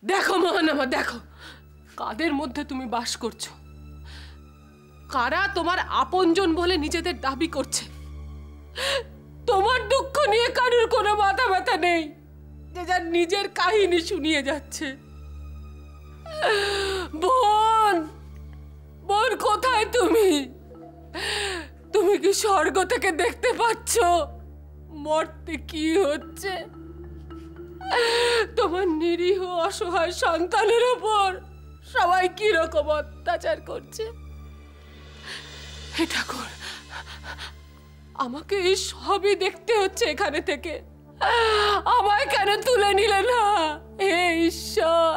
দেখো মহানামা, দেখো কাদের মধ্যে তুমি বাস করছো, কারা তোমার আপনজন বলে নিজেদের দাবি করছে। তোমার দুঃখ নিয়ে কারোর কোনো মাথা ব্যথা নেই, যে যার নিজের কাহিনী শুনিয়ে যাচ্ছে। বোন, বোন কোথায় তুমি? তুমি কি স্বর্গ থেকে দেখতে পাচ্ছ মর্তে কি হচ্ছে? তোমার নিরীহ অসহায় সন্তানের উপর সবাই কি রকম অত্যাচার করছে। হে ঠাকুর, আমাকে এই সবই দেখতে হচ্ছে এখানে থেকে। আমায় কেন তুলে নিলে না? হে ঈশ্বর,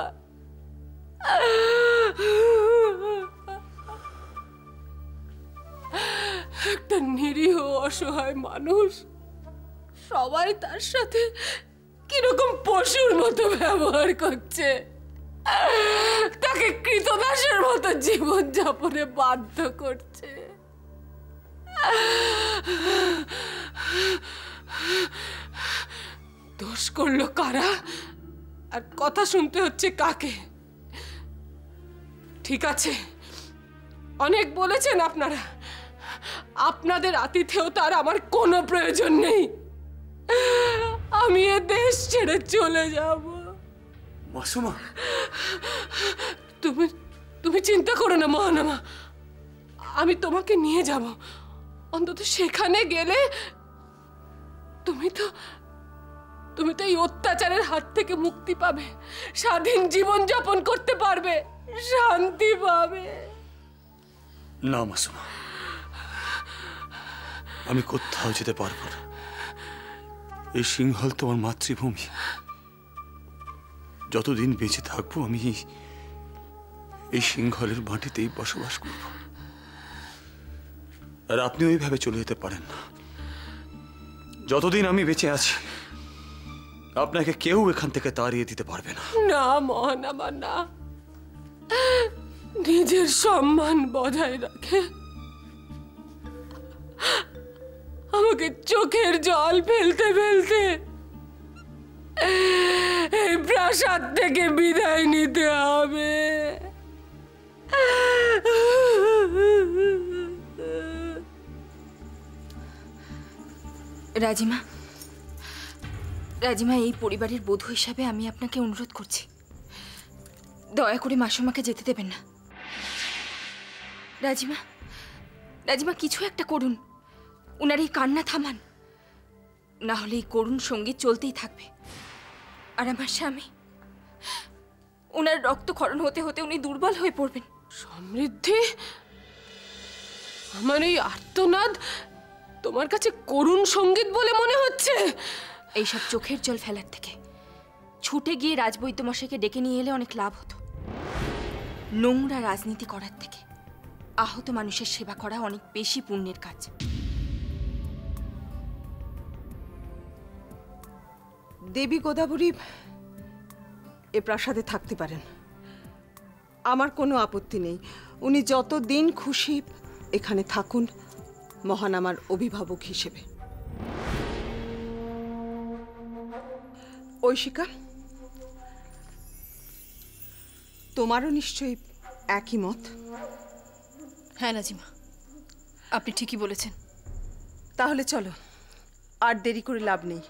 একটা নিরীহ অসহায় মানুষ, সবাই তার সাথে কিরকম পশুর মতো ব্যবহার করছে, তাকে কৃতদাসের মতো জীবন যাপনে বাধ্য করছে। দোষ করলো কারা আর কথা শুনতে হচ্ছে কাকে? ঠিক আছে, অনেক বলেছেন আপনারা, আপনাদের আতিথেয়তার আমার কোনো প্রয়োজন নেই। আমি এ দেশ ছেড়ে চলে যাব। মাসুমা, তুমি চিন্তা করো না মহানামা, আমি তোমাকে নিয়ে যাব। অন্তত সেখানে গেলে তুমি তো এই অত্যাচারের হাত থেকে মুক্তি পাবে, স্বাধীন জীবন যাপন করতে পারবে, শান্তি পাবে। না মাসুমা, আমি কোথাও যেতে পারবো না। এই সিংহল তোমার মাতৃভূমি। যতদিন বেঁচে থাকবো আমি এই সিংহলের মাটিতেই বসবাস করব। আর আপনি ওইভাবে চলে যেতে পারেন না। যতদিন আমি বেঁচে আছি আপনাকে কেউ এখান থেকে তাড়িয়ে দিতে পারবে না। না মহানামা, না, নিজের সম্মান বজায় রাখে আমাকে চোখের জল ফেলতে ফেলতে এই প্রাসাদ থেকে বিদায় নিতে হবে। রাজিমা, রাজিমা, এই পরিবারের বধূ হিসাবে আমি আপনাকে অনুরোধ করছি, দয়া করে মাসুমাকে যেতে দেবেন না। রাজিমা, রাজিমা, কিছু একটা করুন, উনার এই কান্না থামান, না হলে এই করুণ সঙ্গীত চলতেই থাকবে। আর আমার স্বামী, উনার রক্তক্ষরণ হতে হতে উনি দুর্বল হয়ে পড়বেন। সমৃদ্ধি, আমার এই আর্তনাদ তোমার কাছে করুণ সঙ্গীত বলে মনে হচ্ছে? এইসব চোখের জল ফেলার থেকে ছুটে গিয়ে রাজবৈদ্যমশাইকে ডেকে নিয়ে এলে অনেক লাভ হতো। নোংরা রাজনীতি করার থেকে আহত মানুষের সেবা করা অনেক বেশি পুণ্যের কাজ। দেবী গোদাবরী এ প্রাসাদে থাকতে পারেন, আমার কোনো আপত্তি নেই। উনি যতদিন খুশি এখানে থাকুন, মহান আমার অভিভাবক হিসেবে। ঐশিকা, তোমারও নিশ্চয়ই একই মত? হ্যাঁ রাজিমা, আপনি ঠিকই বলেছেন। তাহলে চলো, আর দেরি করে লাভ নেই,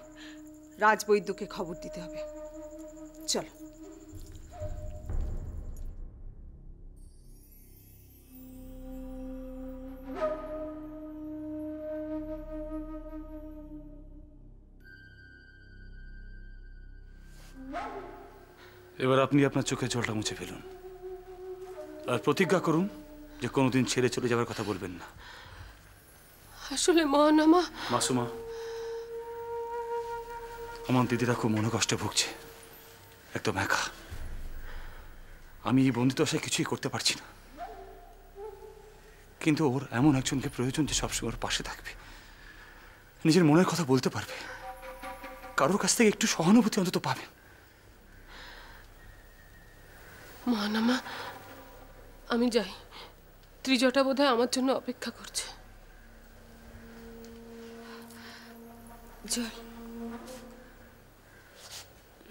রাজবৈদ্যকে খবর দিতে হবে। চলো। এবার আপনি আপনার চোখে জলটা মুছে ফেলুন আর প্রতিজ্ঞা করুন যে কোনোদিন ছেড়ে চলে যাওয়ার কথা বলবেন না। আসলে মহানামা, মাসুমা, আমার দিদিরা খুব মনোকষ্টে ভুগছে, একদম একা। আমি এই বন্দিদশায় কিছুই করতে পারছি না, কিন্তু ওর এমন একজনকে প্রয়োজন যে সবসময় ওর পাশে থাকবে, নিজের মনের কথা বলতে পারবে, কারোর কাছ থেকে একটু সহানুভূতি অন্তত পাবেন। মহানামা, আমি যাই, ত্রিজটা বোধহয় আমার জন্য অপেক্ষা করছে।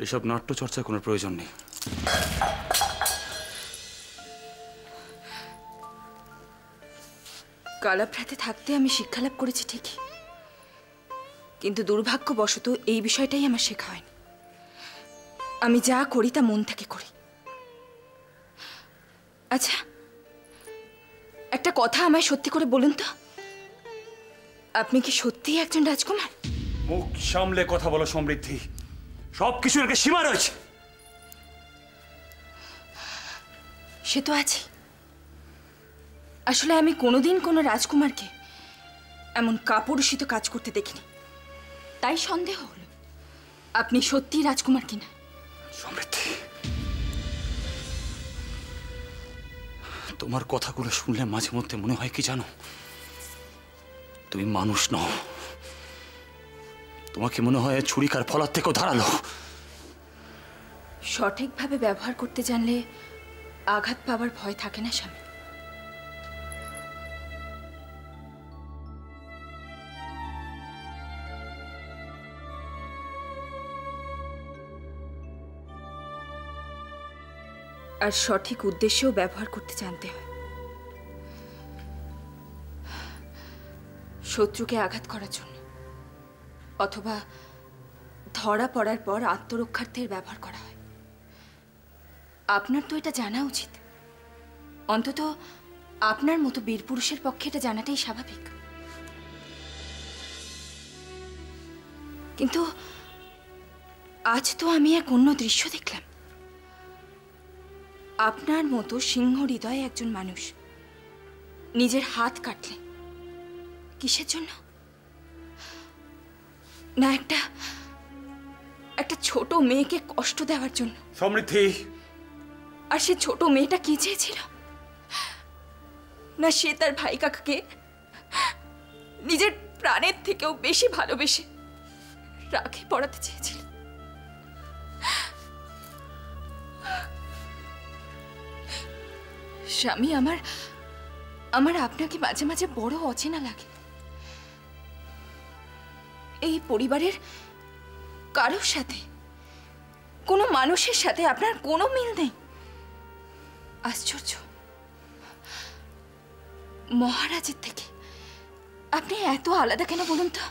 এসব নাট্য চর্চার কোনো প্রয়োজন নেই। কালাভ্রাতে থাকতে আমি শিক্ষালাভ করেছি ঠিকই, কিন্তু দুর্ভাগ্যবশত এই বিষয়টাই আমার শেখা হয়নি। আমি যা করি তা মন থেকে করি। আচ্ছা, একটা কথা আমায় সত্যি করে বলুন তো, আপনি কি সত্যিই একজন রাজকুমার? মুখ সামলে কথা বলো সমৃদ্ধি, সবকিছুর একটা সীমা রয়েছে। সে তো আছে। আসলে আমি কোনোদিন কোনো রাজকুমারকে এমন কাপুরুষিত কাজ করতে দেখিনি, তাই সন্দেহ হলো আপনি সত্যিই রাজকুমার কিনা। সমৃদ্ধি, তোমার কথাগুলো শুনলে মাঝে মধ্যে মনে হয় কি জানো, তুমি মানুষ নও। তোমাকে মনে হয় ছুরিকার ফলার থেকেও ধারালো। সঠিকভাবে ব্যবহার করতে জানলে আঘাত পাওয়ার ভয় থাকে না স্বামী। আর সঠিক উদ্দেশ্যেও ব্যবহার করতে জানতে হয়। শত্রুকে আঘাত করার জন্য অথবা ধরা পড়ার পর আত্মরক্ষার্থের ব্যবহার করা হয়। আপনার তো এটা জানা উচিত, অন্তত আপনার মতো বীর পুরুষের পক্ষে এটা জানাটাই স্বাভাবিক। কিন্তু আজ তো আমি এক অন্য দৃশ্য দেখলাম। আপনার মতো সিংহ হৃদয় একজন মানুষ নিজের হাত কাটলেন কিসের জন্য? না একটা ছোট মেয়েকে কষ্ট দেওয়ার জন্য। সমৃদ্ধি, আর সে ছোট মেয়েটা কি চেয়েছিল? না সে তার ভাই কাকাকে নিজের প্রাণের থেকেও বেশি ভালোবেসে রাখে পড়াতে চেয়েছিল। স্বামী, আমার আপনাকে মাঝে মাঝে বড় অচেনা লাগে। এই পরিবারের কারোর সাথে, কোনো মানুষের সাথে আপনার কোনো মিল নেই। আশ্চর্য, মহারাজের থেকে আপনি এত আলাদা কেন বলুন তো?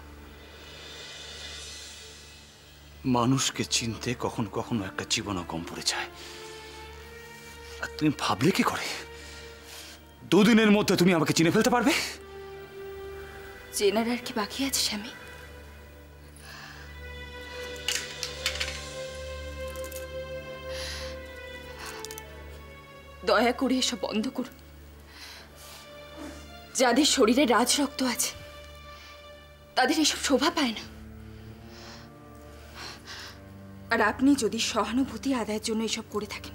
মানুষকে চিনতে কখনো কখনো একটা জীবনও কম পড়ে যায়। আর তুমি ভাবলে কি করে দুদিনের মধ্যে তুমি আমাকে চিনে ফেলতে পারবে? চেনার আর কি বাকি আছে স্বামী? দয়া করে এসব বন্ধ করুন। যাদের শরীরে রাজ রক্ত আছে তাদের এসব শোভা পায় না। আর আপনি যদি সহানুভূতি আদায়ের জন্য এসব করে থাকেন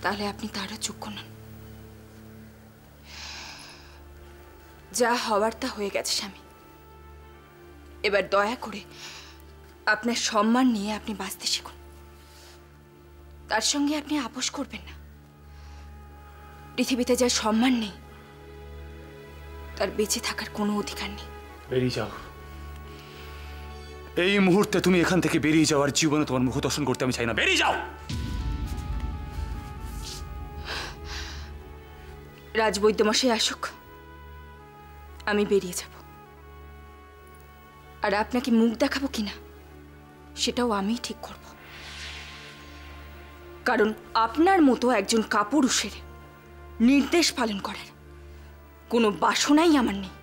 তাহলে আপনি তারও যোগ্য নন। যা হওয়ার তা হয়ে গেছে স্বামী। এবার দয়া করে আপনার সম্মান নিয়ে আপনি বাঁচতে শিখুন। তার সঙ্গে আপনি আপোষ করবেন না। পৃথিবীতে যার সম্মান নেই তার বেঁচে থাকার কোনো অধিকার নেই। বেরিয়ে যাও এই মুহূর্তে। তুমি এখান থেকে বেরিয়ে যাওয়ার জীবনে তোমার মুখ দর্শন করতে আমি চাই না। বেরিয়ে যাও। রাজবৈদ্যমশাই আসুক, আমি বেরিয়ে যাব। আর আপনাকে মুখ দেখাবো কিনা সেটাও আমিই ঠিক করব। কারণ আপনার মতো একজন কাপুরুষের নির্দেশ পালন করার কোনো বাসনাই আমার নেই।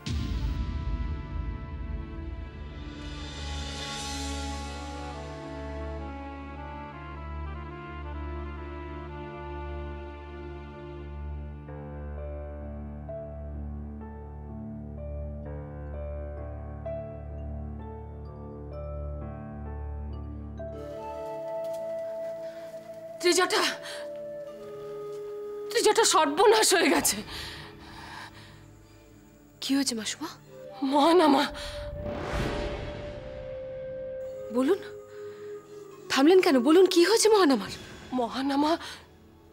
ত্রিজটা সর্বনাশ হয়ে গেছে। কি হয়েছে মাসুমা? মহানামা। বলুন, থামলেন কেন? বলুন কি হয়েছে মহানামার? মহানামা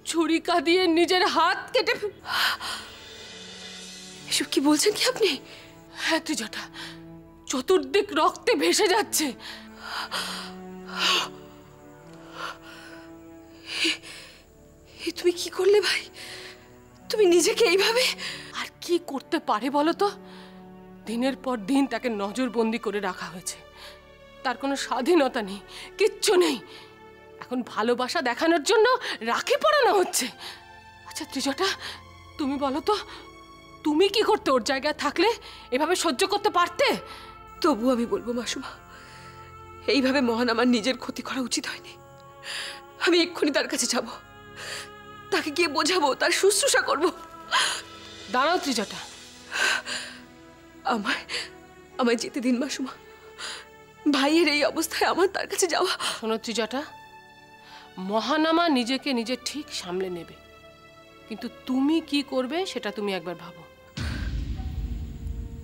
ছুরিকা দিয়ে নিজের হাত কেটে এসব কি বলছেন কি আপনি? হ্যাঁ ত্রিজটা, চতুর্দিক রক্তে ভেসে যাচ্ছে। তুমি কি করলে ভাই? তুমি নিজেকে এইভাবে? আর কি করতে পারে বলো তো? দিনের পর দিন তাকে নজরবন্দি করে রাখা হয়েছে। তার কোনো স্বাধীনতা নেই, কিচ্ছু নেই। এখন ভালোবাসা দেখানোর জন্য রাখি পরানো হচ্ছে। আচ্ছা ত্রিজটা, তুমি বলো তো, তুমি কি করতে ওর জায়গায় থাকলে? এভাবে সহ্য করতে পারতে? তবু আমি বলবো মাসুমা, এইভাবে মহান আমার নিজের ক্ষতি করা উচিত হয়নি। আমি এক্ষুনি তার কাছে যাব, তাকে গিয়ে বোঝাবো, তার শুশ্রূষা করব। দাঁড়াও ত্রিজটা, আমায় যেতে দিন মাসুমা। ভাইয়ের এই অবস্থায় আমার তার কাছে যাওয়া। শোনো ত্রিজটা, মহানামা নিজেকে নিজে ঠিক সামলে নেবে, কিন্তু তুমি কি করবে সেটা তুমি একবার ভাবো।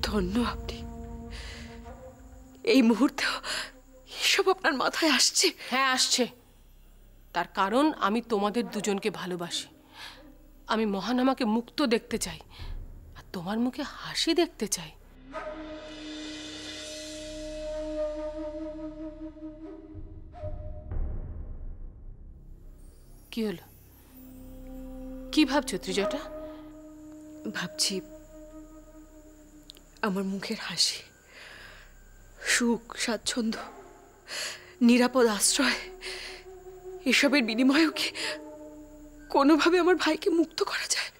ধন্য আপনি। এই মুহূর্তে এসব আপনার মাথায় আসছে? হ্যাঁ আসছে। তার কারণ আমি তোমাদের দুজনকে ভালোবাসি। আমি মহানামাকে মুক্ত দেখতে চাই, আর তোমার মুখে হাসি দেখতে চাই। কি হলো? কি ভাবছো ত্রিজটা? ভাবছি আমার মুখের হাসি, সুখ, স্বাচ্ছন্দ্য, নিরাপদ আশ্রয়, এসবের বিনিময়েও কি কোনোভাবে আমার ভাইকে মুক্ত করা যায়?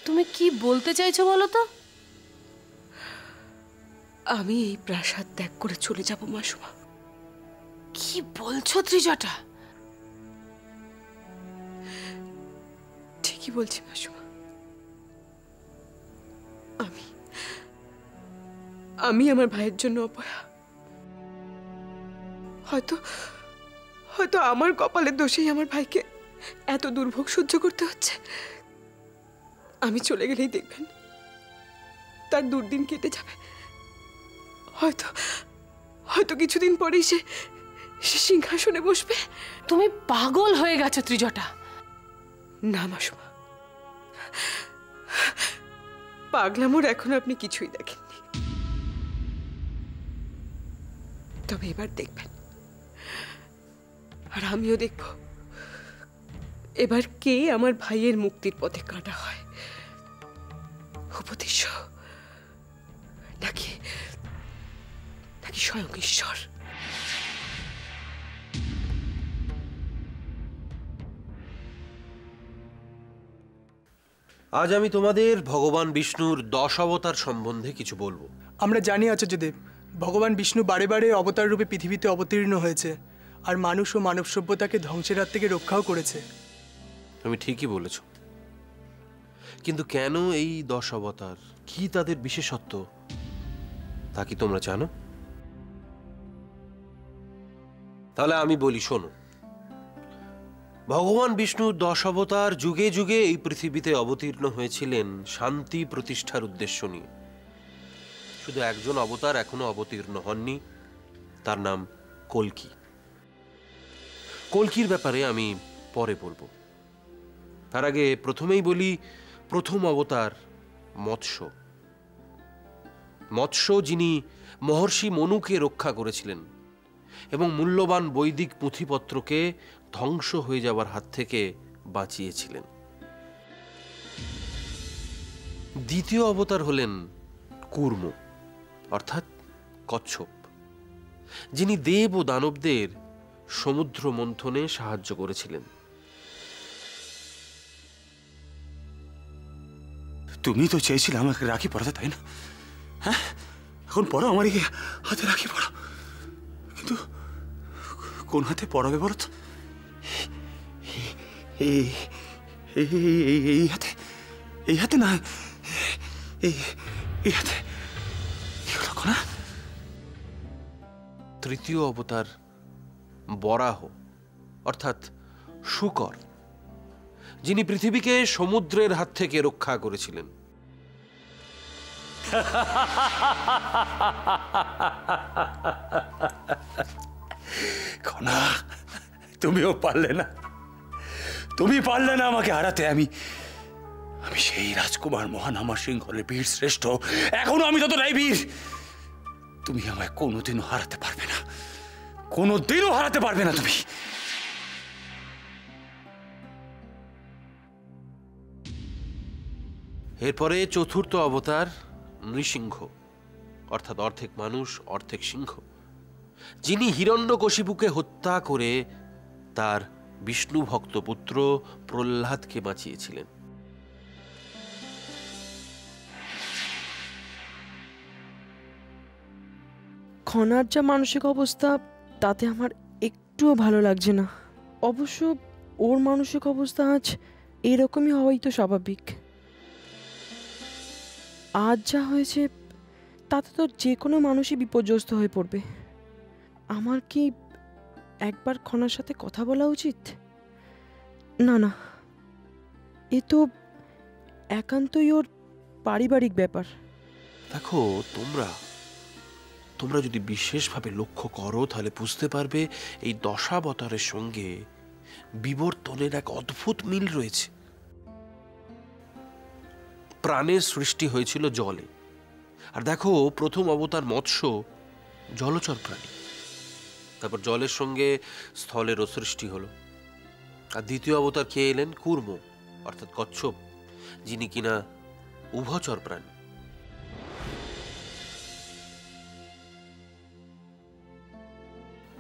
তুমি কি বলতে চাইছো বলো তো? আমি এই প্রাসাদ ত্যাগ করে চলে যাব মাসুমা। কি বলছো ত্রিজটা? ঠিকই বলছি মাসুমা। আমি আমার ভাইয়ের জন্য অপয়া। হয়তো আমার কপালের দোষেই আমার ভাইকে এত দুর্ভোগ সহ্য করতে হচ্ছে। আমি চলে গেলেই দেখবেন তার দুর্দিন কেটে যাবে। হয়তো কিছুদিন পরেই সে সিংহাসনে বসবে। তুমি পাগল হয়ে গেছো ত্রিজটা। না মাসুমা, পাগলামোর এখন আপনি কিছুই দেখেননি। তবে এবার দেখবেন, আর আমিও দেখব এবার কে আমার ভাইয়ের মুক্তির পথে কাঁটা হয়, উপদেশ নাকি স্বয়ং ঈশ্বর। আজ আমি তোমাদের ভগবান বিষ্ণুর 10 অবতার সম্বন্ধে কিছু বলবো। আমরা জানি আচার্যদেব, ভগবান বিষ্ণু বারে বারে অবতার রূপে পৃথিবীতে অবতীর্ণ হয়েছে, আর মানুষ ও মানব সভ্যতাকে ধ্বংসের হাত থেকে রক্ষাও করেছে। তুমি ঠিকই বলেছ, কিন্তু কেন এই 10 অবতার, কি তাদের বিশেষত্ব, তা কি তোমরা জানো? তাহলে আমি বলি, শোনো। ভগবান বিষ্ণু 10 অবতার যুগে যুগে এই পৃথিবীতে অবতীর্ণ হয়েছিলেন শান্তি প্রতিষ্ঠার উদ্দেশ্য নিয়ে। শুধু একজন অবতার এখনো অবতীর্ণ হননি, তার নাম কল্কি। কল্কির ব্যাপারে আমি পরে বলবো। তার আগে প্রথমেই বলি, প্রথম অবতার মৎস্য। মৎস্য যিনি মহর্ষি মনুকে রক্ষা করেছিলেন এবং মূল্যবান বৈদিক পুঁথিপত্রকে ধ্বংস হয়ে যাওয়ার হাত থেকে বাঁচিয়েছিলেন। দ্বিতীয় অবতার হলেন কূর্ম, অর্থাৎ কচ্ছপ, যিনি দেব ও দানবদের সমুদ্র মন্থনে সাহায্য করেছিলেন। তুমি তো চেয়েছিলে আমাকে রাখি পড়াতে, তাই না? হ্যাঁ, এখন পড়ো, আমার হাতে রাখি পড়ো। কিন্তু কোন হাতে পড়াবে বলো তো? এই হাতে? এই হাতে না, এই হাতে। না। তৃতীয় অবতার বরাহ, অর্থাৎ শূকর, যিনি পৃথিবীকে সমুদ্রের হাত থেকে রক্ষা করেছিলেন। খনা, তুমিও পারলে না, তুমি পারলে না আমাকে হারাতে। আমি সেই রাজকুমার মহান, আমার সিংহলের বীর শ্রেষ্ঠ, এখনো আমি ততটাই বীর। তুমি আমায় কোনোদিনও হারাতে পারবে না, কোনোদিনও হারাতে পারবে না তুমি। এরপরে চতুর্থ অবতার নৃসিংহ, অর্থাৎ অর্ধেক মানুষ অর্ধেক সিংহ, যিনি হিরণ্যকশিপুকে হত্যা করে তার বিষ্ণু ভক্ত পুত্র প্রহ্লাদকে বাঁচিয়েছিলেন। খনার যা মানসিক অবস্থা তাতে আমার একটুও ভালো লাগছে না। অবশ্য ওর মানসিক অবস্থা আজ এরকমই হওয়াই তো স্বাভাবিক। আজ যা হয়েছে তাতে তো যে কোনো মানুষই বিপর্যস্ত হয়ে পড়বে। আমার কি একবার খনার সাথে কথা বলা উচিত? না না, এ তো একান্তই ওর পারিবারিক ব্যাপার। দেখো, তোমরা যদি বিশেষভাবে লক্ষ্য করো তাহলে বুঝতে পারবে এই দশাবতারের সঙ্গে বিবর্তনের এক অদ্ভুত মিল রয়েছে। প্রাণের সৃষ্টি হয়েছিল জলে, আর দেখো প্রথম অবতার মৎস্য জলচর প্রাণী, তারপর জলের সঙ্গে স্থলেরও সৃষ্টি হলো, আর দ্বিতীয় অবতার কে এলেন? কূর্ম, অর্থাৎ কচ্ছপ, যিনি কিনা উভচর প্রাণী।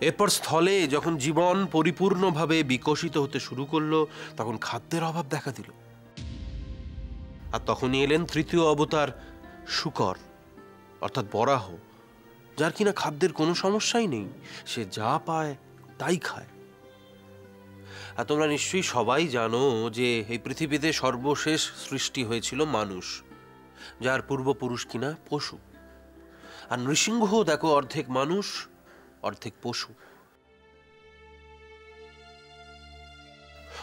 এরপর স্থলে যখন জীবন পরিপূর্ণভাবে বিকশিত হতে শুরু করলো তখন খাদ্যের অভাব দেখা দিল, আর তখনই এলেন তৃতীয় অবতার শূকর, অর্থাৎ বরাহ, যার কিনা খাদ্যের কোনো সমস্যাই নেই, সে যা পায় তাই খায়। আর তোমরা নিশ্চয়ই সবাই জানো যে এই পৃথিবীতে সর্বশেষ সৃষ্টি হয়েছিল মানুষ, যার পূর্বপুরুষ কিনা পশু। আর নৃসিংহ দেখো অর্ধেক মানুষ অর্ধেক পশু,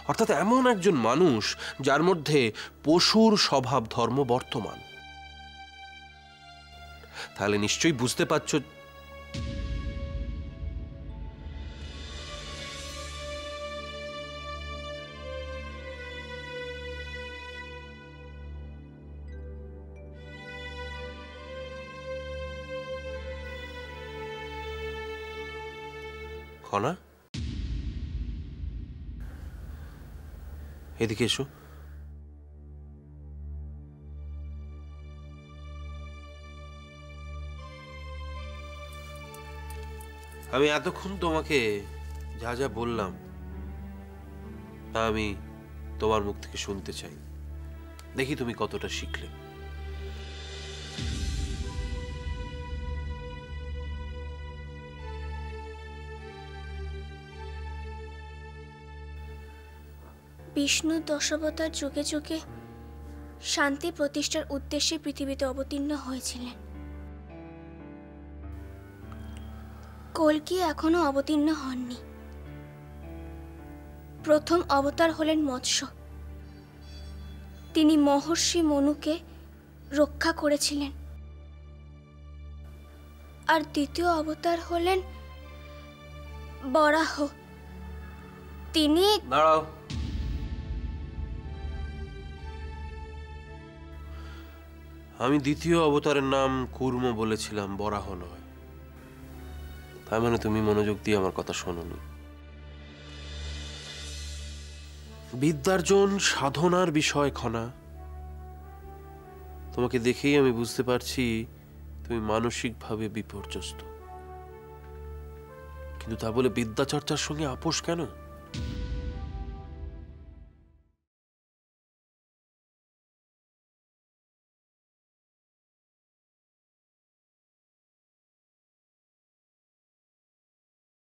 অর্থাৎ এমন একজন মানুষ যার মধ্যে পশুর স্বভাব ধর্ম বর্তমান। তাহলে নিশ্চয়ই বুঝতে পারছো খনা, এদিকে এসো। আমি এতক্ষণ তোমাকে যা যা বললাম তা আমি তোমার মুখ থেকে শুনতে চাই, দেখি তুমি কতটা শিখলে। বিষ্ণু দশাবতার যুগে যুগে শান্তি প্রতিষ্ঠার উদ্দেশ্যে পৃথিবীতে অবতীর্ণ হয়েছিলেন। কল্কি এখনো অবতীর্ণ হননি। প্রথম অবতার হলেন মৎস্য, তিনি মহর্ষি মনুকে রক্ষা করেছিলেন। আর দ্বিতীয় অবতার হলেন বরাহ, তিনি দাঁড়াও, আমি দ্বিতীয় অবতারের নাম কূর্ম বলেছিলাম, বরাহ নয়। তার মানে তুমি মনোযোগ দিয়ে আমার কথা শোনোনি। বিদ্যার্জন সাধনার বিষয় খনা, তোমাকে দেখেই আমি বুঝতে পারছি তুমি মানসিকভাবে বিপর্যস্ত, কিন্তু তা বলে বিদ্যা চর্চার সঙ্গে আপোষ কেন?